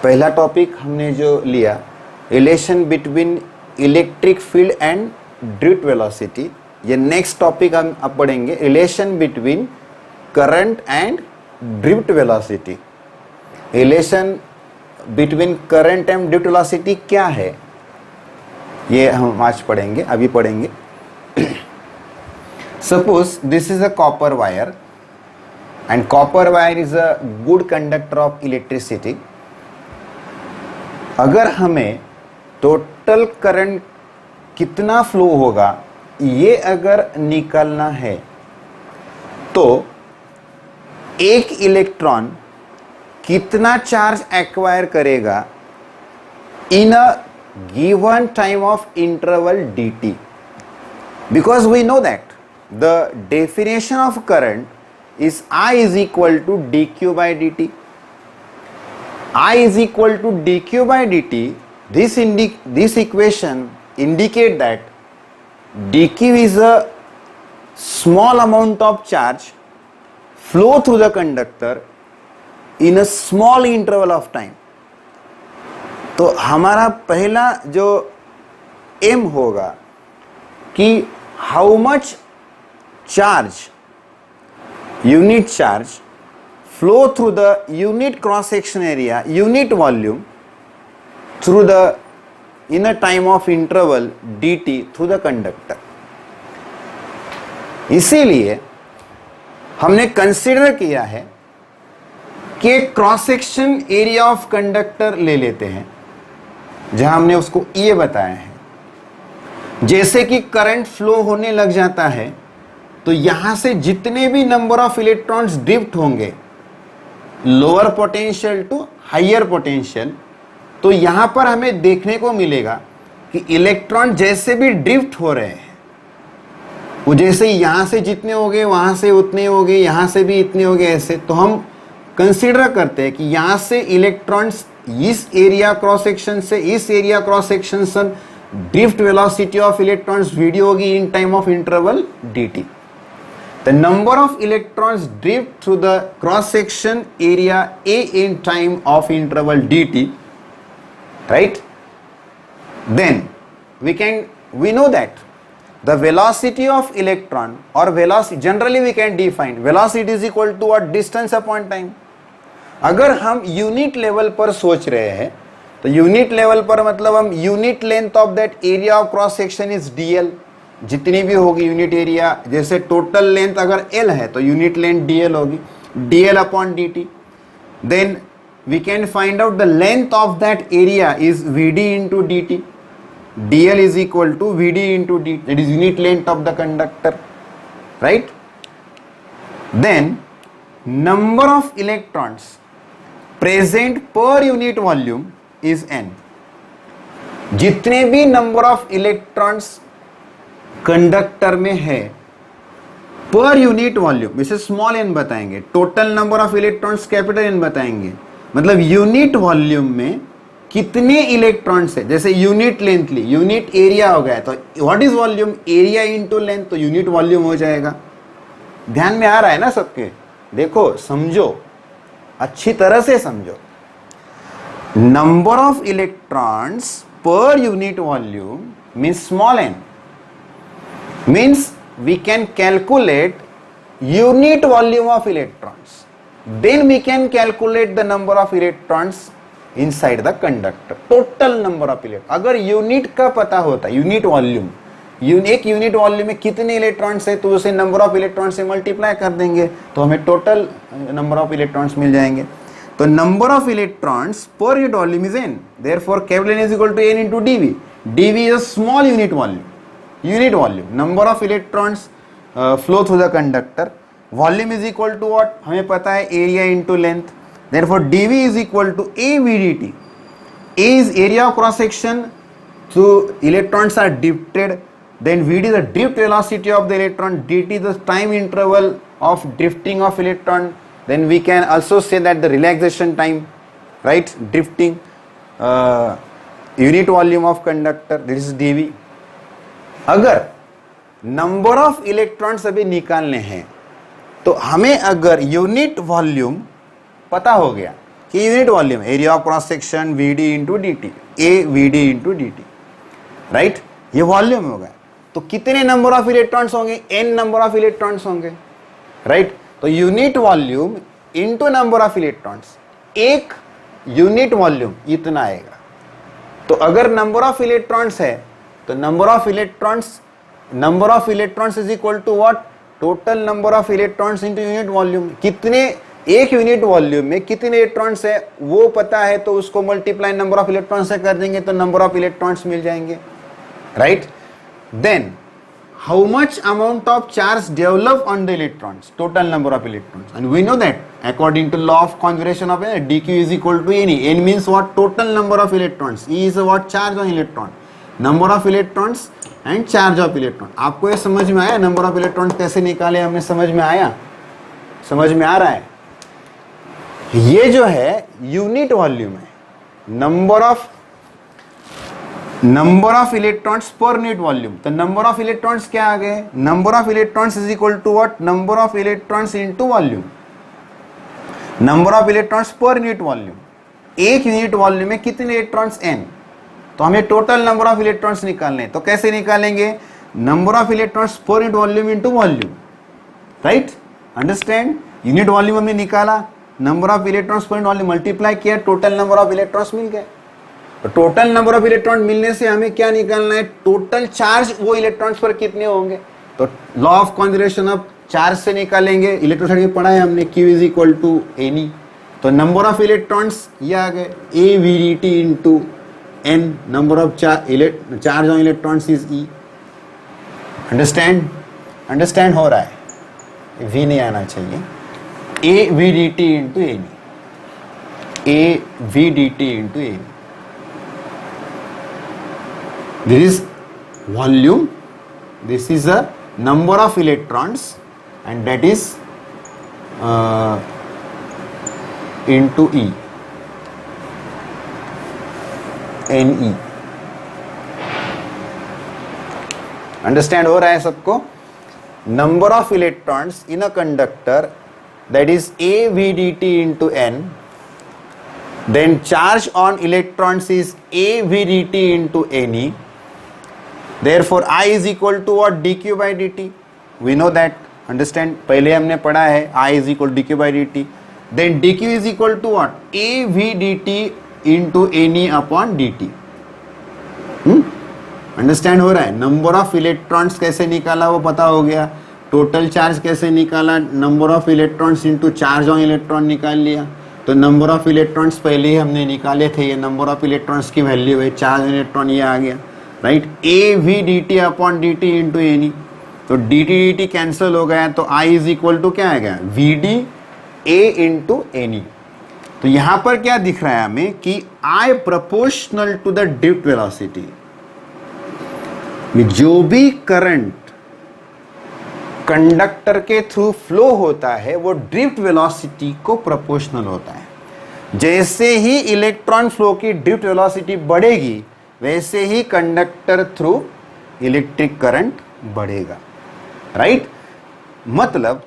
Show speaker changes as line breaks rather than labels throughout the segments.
पहला टॉपिक हमने जो लिया relation between electric field and drift velocity. ये नेक्स्ट टॉपिक हम अब पढ़ेंगे relation between current and drift velocity. Relation between current and drift velocity क्या है ये हम आज पढ़ेंगे, अभी पढ़ेंगे। Suppose this is a copper wire and copper wire is a good conductor of electricity। अगर हमें टोटल करंट कितना फ्लो होगा ये अगर निकालना है तो एक इलेक्ट्रॉन कितना चार्ज एक्वायर करेगा in a given time of interval dt, because we know that the definition of current is I is equal to dq by dt. I is equal to dq by dt. This equation indicate that dq is a small amount of charge flow through the conductor in a small interval of time। तो हमारा पहला जो M होगा कि how much charge unit charge flow through the unit cross section area, unit volume through the in a time of interval dt through the conductor। इसीलिए हमने consider किया है कि cross section area of conductor ले लेते हैं जहां हमने उसको ये बताया है। जैसे कि करंट फ्लो होने लग जाता है तो यहां से जितने भी नंबर ऑफ इलेक्ट्रॉन्स ड्रिफ्ट होंगे lower potential to higher potential, तो यहां पर हमें देखने को मिलेगा कि इलेक्ट्रॉन जैसे भी ड्रिफ्ट हो रहे हैं वो जैसे यहां से जितने हो गए वहां से उतने हो गए, यहां से भी इतने हो गए, ऐसे। तो हम कंसीडर करते हैं कि यहां से इलेक्ट्रॉन्स इस एरिया क्रॉस सेक्शन से इस एरिया क्रॉस सेक्शन से drift velocity of electrons video होगी in time of interval dt। The number of electrons drift through the cross section area A in time of interval dt, right? Then we know that the velocity of electron or velocity, generally we can define velocity is equal to what? Distance upon time। अगर हम unit level पर सोच रहे हैं तो unit level पर मतलब हम unit length of that area of cross section is dl, जितनी भी होगी यूनिट एरिया, जैसे टोटल लेंथ अगर l है तो यूनिट लेंथ dl होगी, dl upon dt। Then we can find out the length of that area is vd into dt। dl is equal to vd into dt, that is unit length of the conductor, right. Then number of electrons present per unit volume is n। जितने भी number of electrons conductor में है पर unit volume, इसे small n बताएंगे, total number of electrons capital n बताएंगे, मतलब unit volume में कितने इलेक्ट्रॉन्स है। जैसे यूनिट लेंथ ली, यूनिट एरिया हो गया तो what is volume, area into length, तो यूनिट वॉल्यूम हो जाएगा। ध्यान में आ रहा है ना सबके? देखो समझो, अच्छी तरह से समझो। Number of electrons per unit volume means small n, means we can calculate unit volume of electrons, then we can calculate the number of electrons inside the conductor, total number of electrons। अगर unit का पता होता, unit volume, एक unit volume में कितने electrons है तो उसे नंबर ऑफ इलेक्ट्रॉन्स से मल्टीप्लाई कर देंगे तो हमें टोटल नंबर ऑफ इलेक्ट्रॉन्स मिल जाएंगे। तो number of electrons per unit volume is n, therefore capital N is equal to n into dv। dv is a small unit volume, unit volume, number of electrons flow through the conductor, volume is equal to what, हमें पता है area into length, therefore dv is equal to a vdt। a is area of cross section, so electrons are drifted, then vd is the drift velocity of the electron, dt is the time interval of drifting of electron, then we can also say that the relaxation time, right, drifting, unit volume of conductor, this is dv। अगर number of electrons अभी निकालने हैं तो हमें अगर unit volume पता हो गया कि unit volume, area of cross section VD into dt, A VD into dt, right, ये वॉल्यूम होगा। तो कितने नंबर ऑफ इलेक्ट्रॉन्स होंगे? n नंबर ऑफ इलेक्ट्रॉन्स होंगे, राइट। तो unit volume into number of electrons, एक यूनिट वॉल्यूम इतना आएगा। तो अगर नंबर ऑफ इलेक्ट्रॉन्स है तो number of electrons is equal to what? Total number of electrons into unit volume. कितने, एक यूनिट वॉल्यूम में कितने इलेक्ट्रॉन्स है वो पता है, तो उसको मल्टीप्लाई नंबर ऑफ इलेक्ट्रॉन्स से कर देंगे तो नंबर ऑफ इलेक्ट्रॉन्स मिल जाएंगे, right. Then how much amount of charge develop on the electrons, total number of electrons, and we know that according to law of conservation of energy, dq is equal to n. N means what? Total number of electrons. E is what? Charge on electron, number of electrons and charge of electron. आपको ये समझ में आया number of electrons कैसे निकाले हमने? समझ में आया? समझ में आ रहा है? ये जो है यूनिट वॉल्यूम है, number of electrons per unit volume. तो नंबर ऑफ इलेक्ट्रॉन्स क्या आ गए? Number of electrons is equal to what? Number of electrons into volume, number of electrons per unit volume. एक यूनिट वॉल्यूम में कितने electrons? n। तो हमें total number of electrons निकालने, तो कैसे निकालेंगे? Number of electrons per unit volume into volume, right, understand. Unit volume हमने निकाला, number of electrons per unit volume multiply किया, टोटल नंबर ऑफ इलेक्ट्रॉन्स मिल गए। तो टोटल नंबर ऑफ इलेक्ट्रॉन मिलने से हमें क्या निकालना है? टोटल चार्ज वो इलेक्ट्रॉन्स पर कितने होंगे। तो law of conservation of charge से निकालेंगे, इलेक्ट्रोस्टैटिक में पढ़ा है हमने, Q is equal to NE। तो नंबर ऑफ इलेक्ट्रॉन्स ये आ गए A VDT into N, number of charge on electrons is E। Understand हो रहा है? V नहीं आना चाहिए। A VDT into NE, A VDT into NE। This is volume, this is a number of electrons, and that is into E, NE। Understand हो रहा है सबको? Number of electrons in a conductor, that is A VDT into N, then charge on electrons is A VDT into NE, therefore I is equal to what? dq by dt, we know that, understand, पहले हमने पढ़ा है I is equal to dq by dt, then dq is equal to what? A V dt into NE upon dt। Understand हो रहा है? Number of electrons कैसे निकाला वो पता हो गया, टोटल चार्ज कैसे निकाला, number of electrons into charge on electron निकाल लिया। तो नंबर ऑफ इलेक्ट्रॉन्स पहले ही हमने निकाले थे, ये नंबर ऑफ इलेक्ट्रॉन्स की वैल्यू है, चार्ज ऑन इलेक्ट्रॉन ये आ गया, right. A V dt upon dt into NE, तो dt dt कैंसिल हो गया, तो I इज इक्वल टू क्या आ गया? VD A into NE। तो यहां पर क्या दिख रहा है हमें कि I proportional to the drift velocity, जो भी करंट कंडक्टर के थ्रू फ्लो होता है वो ड्रिफ्ट वेलोसिटी को प्रोपोर्शनल होता है। जैसे ही इलेक्ट्रॉन फ्लो की ड्रिफ्ट वेलोसिटी बढ़ेगी वैसे ही कंडक्टर थ्रू इलेक्ट्रिक करंट बढ़ेगा, राइट। मतलब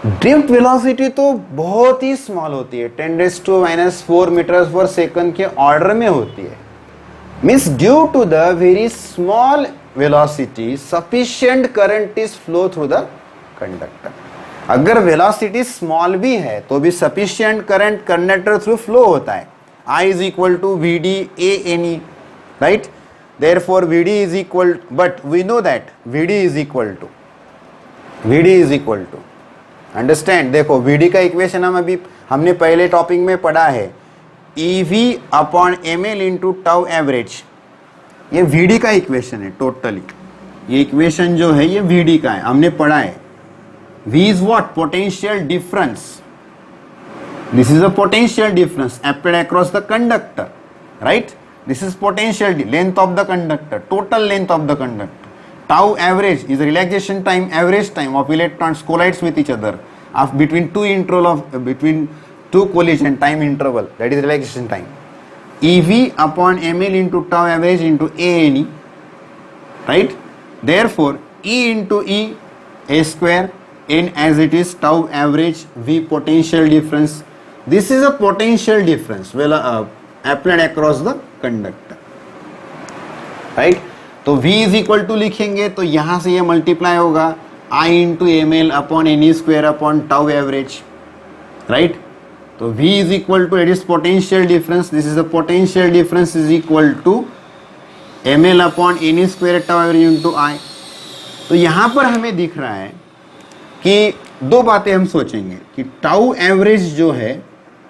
ड्रिफ्ट वेलोसिटी तो बहुत ही स्मॉल होती है, 10⁻⁻⁴ मीटर पर सेकंड के ऑर्डर में होती है। Means due to the very small velocity sufficient current is flow through the conductor. अगर वेलोसिटी स्मॉल भी है तो भी sufficient current conductor through flow होता है। I is equal to VD A NE, right? Therefore VD is equal, but we know that VD is equal to understand. देखो VD का equation हमने पहले टॉपिक में पढ़ा है, EV upon ML into tau average. ये VD का equation है टोटली, ये इक्वेशन जो है ये VD का है, हमने पढ़ा है। V is what? Potential difference. This is a potential difference applied across the conductor, right? This is potential length of the conductor, total length of the conductor. Tau average is the relaxation time, average time of electrons collides with each other between two collision time interval, that is relaxation time. EV upon ML into tau average into ANE, right? Therefore E into E A square, N as it is, tau average, V potential difference, this is a potential difference well applied across the conductor, right. तो V is equal to लिखेंगे तो यहां से ये multiply होगा I into M L upon N E square upon tau average, right. तो V is equal to, it is potential difference, this is a potential difference is equal to M L upon N E square tau average into I। तो यहां पर हमें दिख रहा है कि दो बातें हम सोचेंगे कि टाउ एवरेज जो है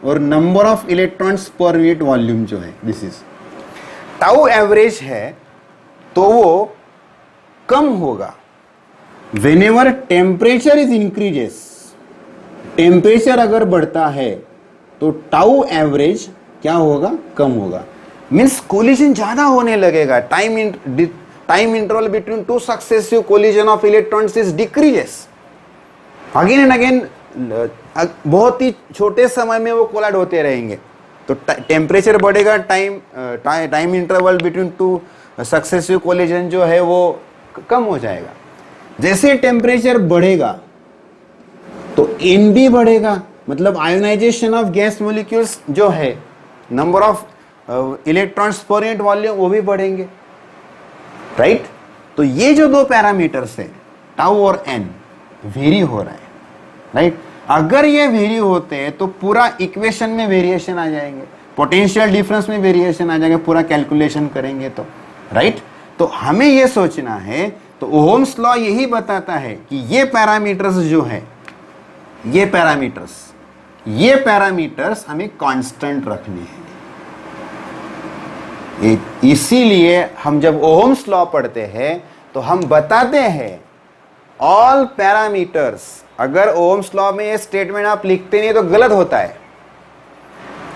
और number of electrons per unit volume जो है, दिस इज टाउ एवरेज है तो वो कम होगा whenever temperature is increases. Temperature अगर बढ़ता है तो टाउ एवरेज क्या होगा, कम होगा, मीन्स कोलिजन ज्यादा होने लगेगा, time interval between two successive collision of electrons is decreases. Again and again बहुत ही छोटे समय में वो कोलाइड होते रहेंगे, तो टेम्परेचर बढ़ेगा, time interval between two successive collision जो है वो कम हो जाएगा। जैसे टेम्परेचर बढ़ेगा तो एन भी बढ़ेगा, मतलब आयोनाइजेशन ऑफ गैस मॉलिक्यूल्स जो है, number of electrons per unit volume वो भी बढ़ेंगे, राइट। तो ये जो दो पैरामीटर्स है टाउ और एन वेरी हो रहा है, राइट। अगर ये वेरी होते हैं तो पूरा इक्वेशन में वेरिएशन आ जाएंगे, पोटेंशियल डिफरेंस में वेरिएशन आ जाएगा, पूरा कैलकुलेशन करेंगे तो, राइट। तो हमें ये सोचना है, तो ओहम्स लॉ यही बताता है कि ये पैरामीटर्स जो है, ये पैरामीटर्स हमें कांस्टेंट रखने हैं। इसीलिए हम जब ओहम्स लॉ पढ़ते हैं तो हम बताते हैं ऑल पैरामीटर्स, अगर ओहम्स लॉ में ये स्टेटमेंट आप लिखते नहीं तो गलत होता है।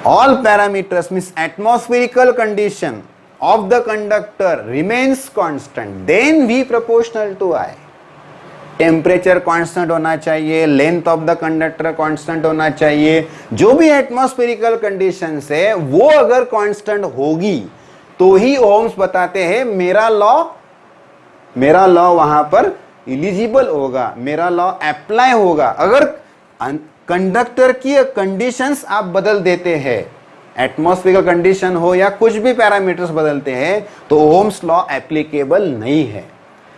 All parameters means atmospherical condition of the conductor remains constant, then V proportional to I। Temperature constant होना चाहिए, length of the conductor constant होना चाहिए, जो भी एटमॉस्फेरिकल कंडीशंस है वो अगर कांस्टेंट होगी तो ही ओम्स बताते हैं मेरा लॉ वहां पर एलिजिबल होगा, मेरा लॉ अप्लाई होगा। अगर कंडक्टर की कंडीशंस आप बदल देते हैं, एटमॉस्फेरिकल कंडीशन हो या कुछ भी पैरामीटर्स बदलते हैं, तो ओम्स लॉ एप्लीकेबल नहीं है।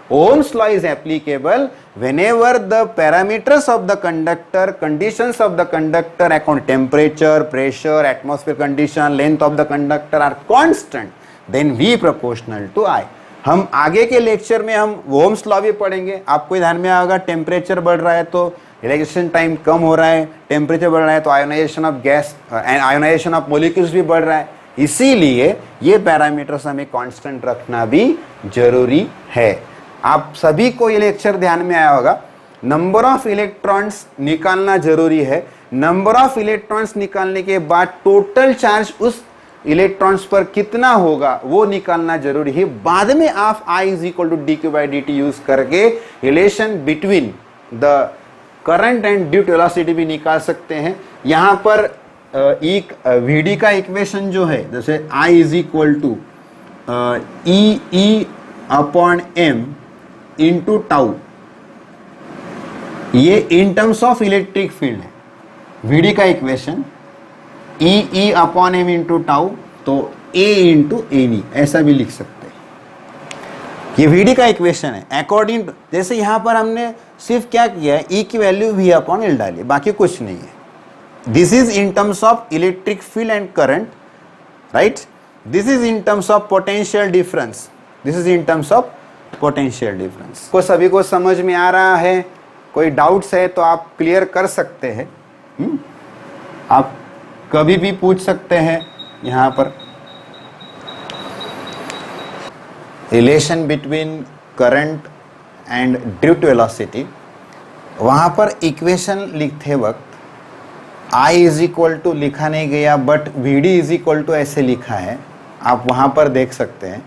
Ohm's law is applicable whenever the parameters of the conductor, conditions of the conductor according temperature, pressure, atmosphere condition, length of the conductor are constant, then V proportional to I। हम आगे के lecture में हम Ohm's law भी पढ़ेंगे। आपको ध्यान में आएगा, टेम्परेचर बढ़ रहा है तो रिलैक्सेशन टाइम कम हो रहा है, टेम्परेचर बढ़ रहा है तो ionisation of gas and ionisation of molecules भी बढ़ रहा है। इसीलिए ये पैरामीटर्स हमें कांस्टेंट रखना भी जरूरी है। आप सभी को ये लेक्चर ध्यान में आया होगा, नंबर ऑफ इलेक्ट्रॉन्स निकालना जरूरी है। नंबर ऑफ इलेक्ट्रॉन्स निकालने के बाद टोटल चार्ज उस इलेक्ट्रॉन्स पर कितना होगा वो निकालना जरूरी है। बाद में आप I is equal to dq/dt use करके relation between the current and due to velocity भी निकाल सकते हैं। यहां पर एक VD का इक्वेशन जो है, जैसे I is equal to E upon M into tau, ये in terms of electric field है। VD का equation E upon M into tau, तो A इंटू एनी ऐसा भी लिख सकते हैं। ये VD का इक्वेशन है अकॉर्डिंग, जैसे यहां पर हमने सिर्फ क्या किया है, E की वैल्यू V अपॉन L डाली, बाकी कुछ नहीं है। This is in terms of electric field and current, right. This is in terms of potential difference, this is in terms of potential difference. को सभी को समझ में आ रहा है? कोई डाउट्स है तो आप क्लियर कर सकते हैं, आप कभी भी पूछ सकते हैं। यहां पर relation between current and due to velocity, वहां पर इक्वेशन लिखते वक्त I इज इक्वल टू लिखा नहीं गया, but VD is equal to ऐसे लिखा है, आप वहां पर देख सकते हैं।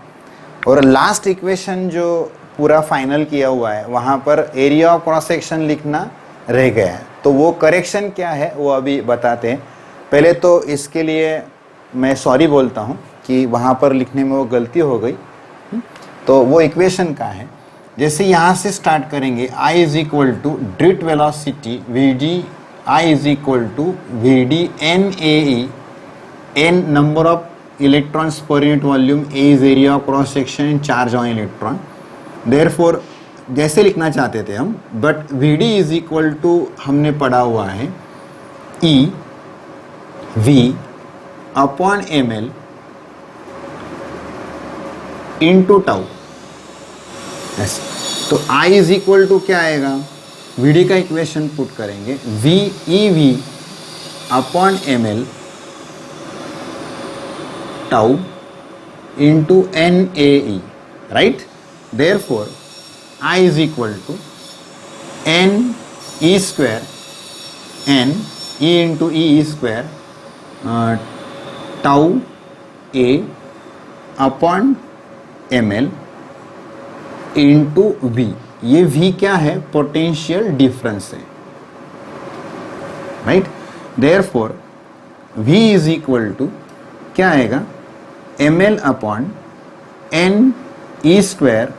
और लास्ट इक्वेशन जो पूरा फाइनल किया हुआ है वहां पर एरिया ऑफ क्रॉस सेक्शन लिखना रह गया है, तो वो करेक्शन क्या है वो अभी बताते हैं। पहले तो इसके लिए मैं सॉरी बोलता हूं कि वहां पर लिखने में वो गलती हो गई। तो वो इक्वेशन का है, जैसे यहाँ से स्टार्ट करेंगे I is equal to drift velocity VD I is equal to VD NAE, N number of electrons per unit volume, A is area of cross section and charge on electron. Therefore जैसे लिखना चाहते थे हम, but VD is equal to हमने पढ़ा हुआ है EV upon ml into tau. तो I इज इक्वल टू क्या आएगा, VD का इक्वेशन पुट करेंगे VEV upon ml tau into NAE, right. Therefore I is equal to N E square, N E into E square tau A upon ml into V. ये V क्या है, potential difference है, right. Therefore V is equal to क्या आएगा, ml upon N E square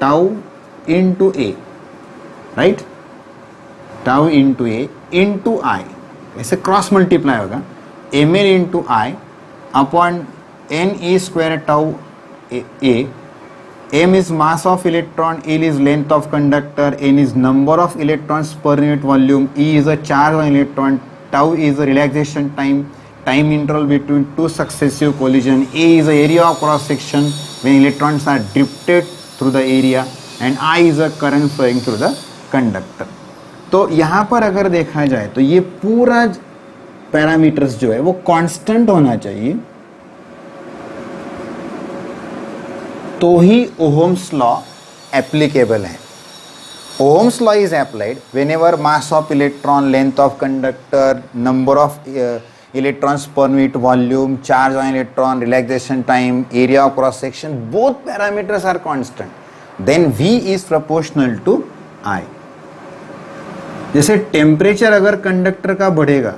tau into A, right, tau into A into I, ऐसे cross multiply होगा ml into I upon n e square tau A. M is mass of electron, L is length of conductor, N is number of electrons per unit volume, E is a charge on electron, tau is a relaxation time interval between two successive collision, A is the area of cross section when electrons are drifted through the area, and I is a current flowing through the conductor. तो यहाँ पर अगर देखा जाए तो ये पूरा parameters जो है वो कांस्टेंट होना चाहिए, तो ही ओहम्स लॉ एप्लीकेबल है. Ohm's law is applied whenever mass of electron, length of conductor, number of electrons per unit volume, charge on electron, relaxation time, area of cross section, both parameters are constant. Then V is proportional to I. जैसे temperature अगर conductor का बढ़ेगा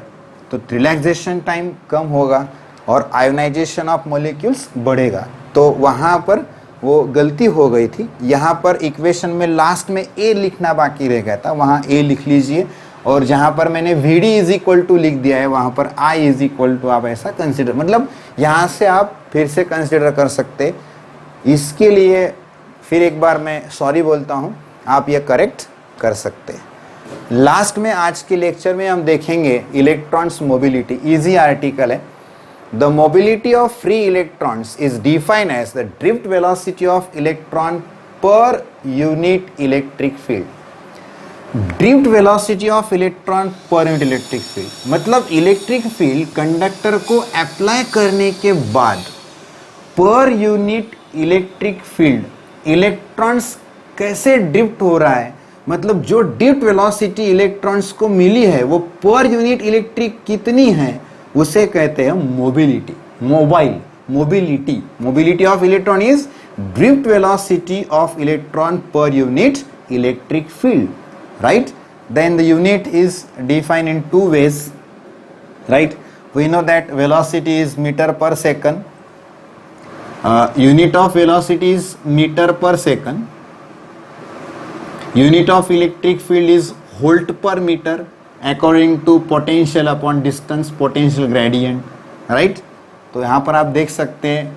तो relaxation time कम होगा और ionisation of molecules बढ़ेगा. तो वहाँ पर वो गलती हो गई थी, यहाँ पर इक्वेशन में लास्ट में A लिखना बाकी रह गया था, वहाँ A लिख लीजिए, और जहाँ पर मैंने VD इज इक्वल टू लिख दिया है वहाँ पर I इज इक्वल टू आप ऐसा कंसिडर, मतलब यहाँ से आप फिर से कंसिडर कर सकते. इसके लिए फिर एक बार मैं सॉरी बोलता हूँ, आप ये करेक्ट कर सकते हैं. लास्ट में आज के लेक्चर में हम देखेंगे इलेक्ट्रॉन्स मोबिलिटी. इजी आर्टिकल है. The mobility of free electrons is defined as the drift velocity of electron per unit electric field. Drift velocity of electron per unit electric field मतलब electric field conductor को apply करने के बाद per unit electric field electrons कैसे drift हो रहा है, मतलब जो ड्रिफ्ट वेलोसिटी इलेक्ट्रॉन्स को मिली है वो पर यूनिट इलेक्ट्रिक कितनी है, उसे कहते हैं mobility. Mobility of electron is drift velocity of electron per unit electric field, right. Then the unit is defined in two ways, right. We know that velocity is meter per second. Unit of velocity is meter per second. Unit of electric field is volt per meter according to potential upon distance, potential gradient, right. तो यहाँ पर आप देख सकते हैं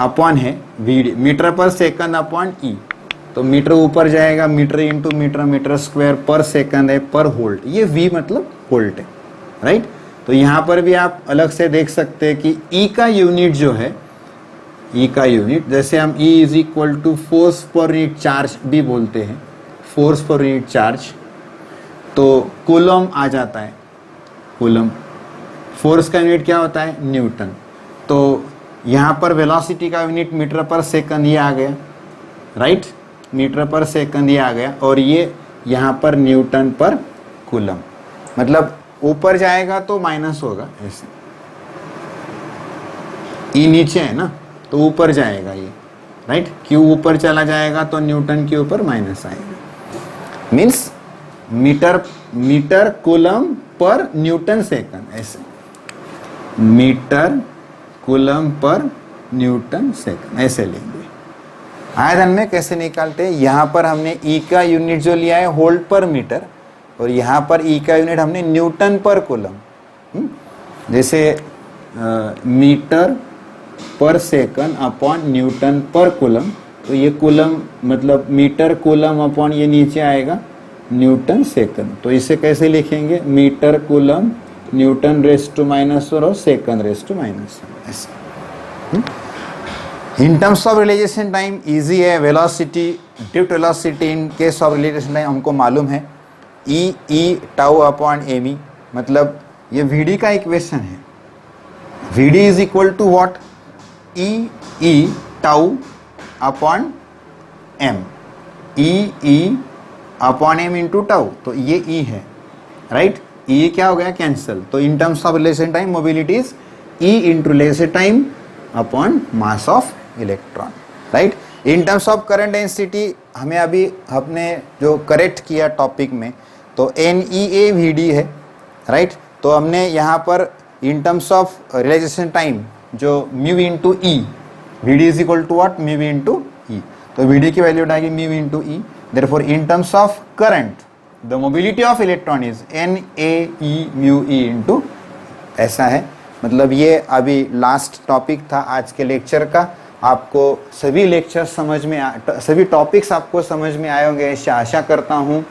upon है VD, metre per second upon E. तो metre ऊपर जाएगा, metre into metre, metre square per second है पर वोल्ट, ये V मतलब वोल्ट है, राइट. तो यहाँ पर भी आप अलग से देख सकते हैं कि E का यूनिट जो है, E का यूनिट जैसे हम E is equal to force per unit charge भी बोलते हैं, फोर्स पर यूनिट चार्ज, तो कूलम आ जाता है. कूलम फोर्स का यूनिट क्या होता है, न्यूटन. तो यहाँ पर वेलोसिटी का यूनिट मीटर पर सेकंड ये आ गया, राइट. मीटर पर सेकंड ये आ गया, और ये यहाँ पर न्यूटन पर कूलम, मतलब ऊपर जाएगा तो माइनस होगा ऐसे, ई नीचे है ना तो ऊपर जाएगा ये, राइट. क्यू ऊपर चला जाएगा तो न्यूटन के ऊपर माइनस आएगा. मीन्स मीटर कूलम पर न्यूटन सेकंड, ऐसे मीटर कूलम पर न्यूटन सेकंड ऐसे लेंगे. आयतन में कैसे निकालते हैं, यहाँ पर हमने E का यूनिट जो लिया है वोल्ट पर मीटर, और यहाँ पर ई का यूनिट हमने न्यूटन पर कूलम, जैसे metre per second upon Newton पर कूलम, तो ये कूलम मतलब मीटर कूलम अपॉन ये नीचे आएगा न्यूटन सेकंड। तो इसे कैसे लिखेंगे, meter coulomb newton raise to -4 और सेकंड रेज़ टू -1 ऐसे। In terms of relation time easy है, velocity drift velocity in case of relation time हमको मालूम है, E tau upon M E, मतलब ये वीडी का इक्वेशन है, VD is equal to what, E tau upon M, E upon M into tau, तो ये ई है, राइट, ये क्या हो गया कैंसिल। तो इन terms of relation time mobility is E into relation time upon mass of electron, right. In terms of current density हमें अभी अपने जो करेक्ट किया टॉपिक में, तो NEAVD है, राइट। तो हमने यहाँ पर in terms of relation time जो mu into E, VD is equal to what, mu into E, तो VD की वैल्यू आएगी mu into E. Therefore in terms of current the mobility of electron is NAE mu E into, ऐसा है। मतलब ये अभी last topic था आज के लेक्चर का। आपको सभी लेक्चर समझ में सभी टॉपिक्स आपको समझ में आए होंगे, ऐसा आशा करता हूँ।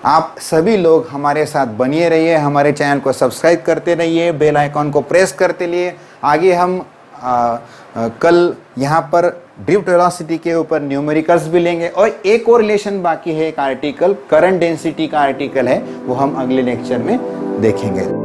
आप सभी लोग हमारे साथ बनिए रहिए, हमारे चैनल को सब्सक्राइब करते रहिए, बेल आइकॉन को प्रेस करते रहिए। आगे हम कल यहाँ पर ड्रिफ्ट वेलोसिटी के ऊपर न्यूमेरिकल्स भी लेंगे, और एक और रिलेशन बाकी है, एक आर्टिकल करंट डेंसिटी का आर्टिकल है, वो हम अगले लेक्चर में देखेंगे।